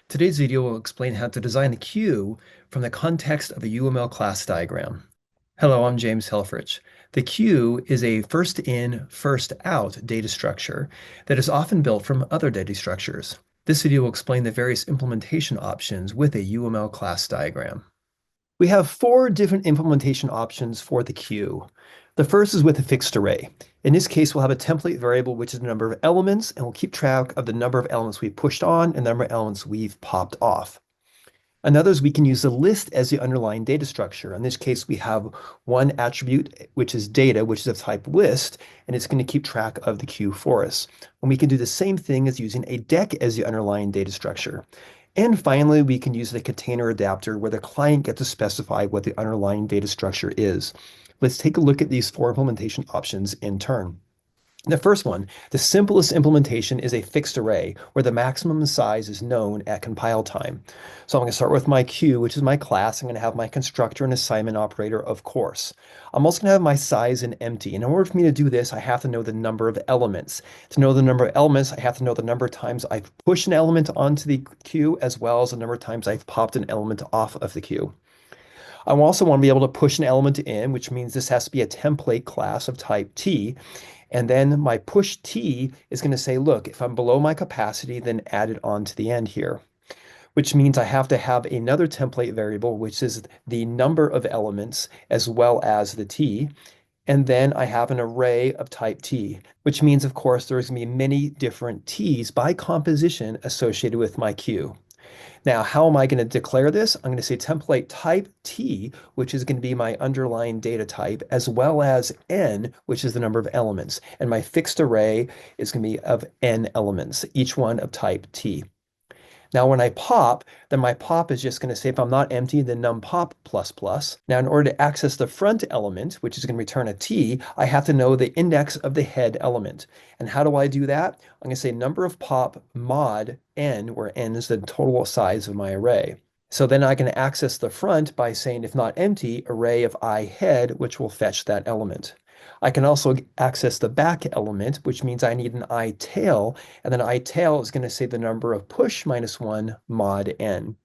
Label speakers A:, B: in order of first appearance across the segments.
A: Today's video will explain how to design the queue from the context of a UML class diagram. Hello, I'm James Helfrich. The queue is a first in, first out data structure that is often built from other data structures. This video will explain the various implementation options with a UML class diagram. We have four different implementation options for the queue. The first is with a fixed array. In this case, we'll have a template variable, which is the number of elements, and we'll keep track of the number of elements we've pushed on and the number of elements we've popped off. Another is we can use the list as the underlying data structure. In this case, we have one attribute, which is data, which is of type list, and it's going to keep track of the queue for us. And we can do the same thing as using a Deque as the underlying data structure. And finally, we can use the container adapter where the client gets to specify what the underlying data structure is. Let's take a look at these four implementation options in turn. The first one, the simplest implementation is a fixed array where the maximum size is known at compile time. So I'm going to start with my queue, which is my class. I'm going to have my constructor and assignment operator, of course. I'm also going to have my size and empty. And in order for me to do this, I have to know the number of elements. To know the number of elements, I have to know the number of times I've pushed an element onto the queue, as well as the number of times I've popped an element off of the queue. I also want to be able to push an element in, which means this has to be a template class of type T. And then my push T is going to say, look, if I'm below my capacity, then add it on to the end here, which means I have to have another template variable, which is the number of elements as well as the T. And then I have an array of type T, which means, of course, there's going to be many different T's by composition associated with my queue. Now, how am I going to declare this? I'm going to say template type T, which is going to be my underlying data type, as well as N, which is the number of elements. And my fixed array is going to be of N elements, each one of type T. Now, when I pop, then my pop is just going to say if I'm not empty, then num pop plus plus. Now, in order to access the front element, which is going to return a T, I have to know the index of the head element. And how do I do that? I'm going to say number of pop mod n, where n is the total size of my array. So then I can access the front by saying if not empty, array of I head, which will fetch that element. I can also access the back element, which means I need an I tail, and then I tail is going to say the number of push minus 1 mod n.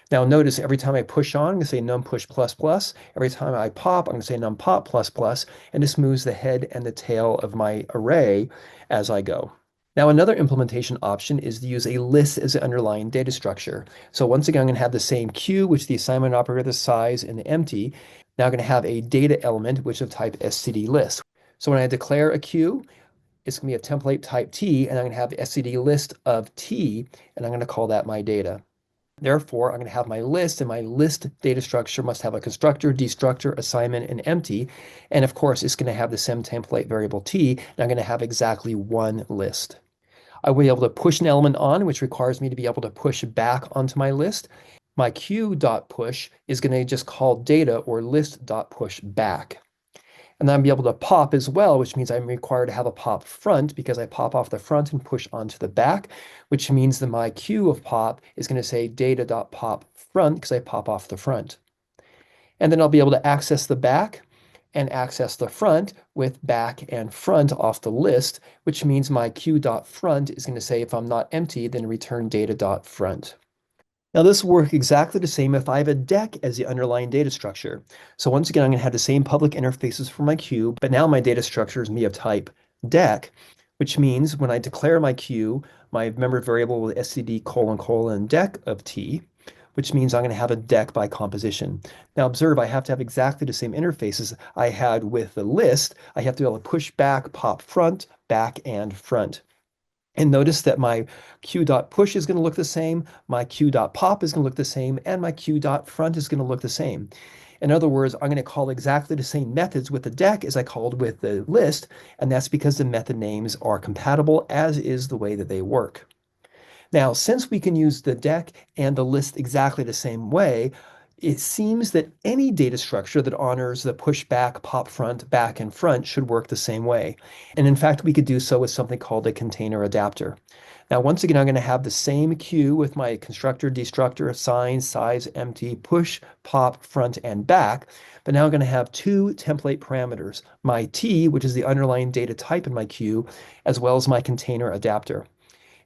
A: Now notice every time I push on, I'm going to say num push plus plus. Every time I pop, I'm going to say num pop plus plus, and this moves the head and the tail of my array as I go. Now, another implementation option is to use a list as the underlying data structure. So once again, I'm going to have the same queue, which the assignment operator, the size, and the empty. Now I'm going to have a data element, which is of type std list. So when I declare a queue, it's going to be a template type T, and I'm going to have the std list of T, and I'm going to call that my data. Therefore, I'm going to have my list, and my list data structure must have a constructor, destructor, assignment, and empty. And of course, it's going to have the same template variable T, and I'm going to have exactly one list. I will be able to push an element on, which requires me to be able to push back onto my list. My queue.push is going to just call data or list.push back. And then I'll be able to pop as well, which means I'm required to have a pop front because I pop off the front and push onto the back, which means that my queue of pop is going to say data.pop front because I pop off the front. And then I'll be able to access the back and access the front with back and front off the list, which means my queue.front is going to say if I'm not empty, then return data.front. Now this will work exactly the same if I have a Deque as the underlying data structure. So once again, I'm going to have the same public interfaces for my queue, but now my data structure is me of type Deque, which means when I declare my queue, my member variable will std : Deque of T, which means I'm going to have a Deque by composition. Now observe, I have to have exactly the same interfaces I had with the list. I have to be able to push back, pop front, back, and front. And notice that my queue.push is going to look the same, my queue.pop is going to look the same, and my queue.front is going to look the same. In other words, I'm going to call exactly the same methods with the Deque as I called with the list, and that's because the method names are compatible, as is the way that they work. Now, since we can use the Deque and the list exactly the same way, it seems that any data structure that honors the push back, pop front, back, and front should work the same way. And in fact, we could do so with something called a container adapter. Now, once again, I'm going to have the same queue with my constructor, destructor, assign, size, empty, push, pop, front, and back. But now I'm going to have two template parameters, my T, which is the underlying data type in my queue, as well as my container adapter.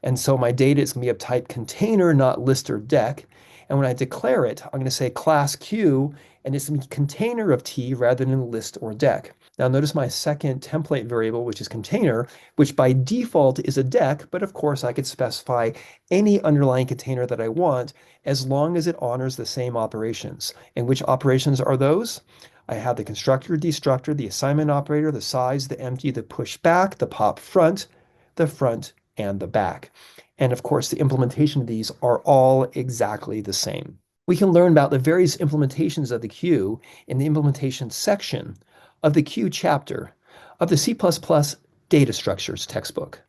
A: And so my data is going to be of type container, not list or deque. And when I declare it, I'm going to say class Q, and it's a container of T rather than list or deque. Now notice my second template variable, which is container, which by default is a deque, but of course I could specify any underlying container that I want as long as it honors the same operations. And which operations are those? I have the constructor, destructor, the assignment operator, the size, the empty, the push back, the pop front, the front, and the back. And of course, the implementation of these are all exactly the same. We can learn about the various implementations of the queue in the implementation section of the queue chapter of the C++ data structures textbook.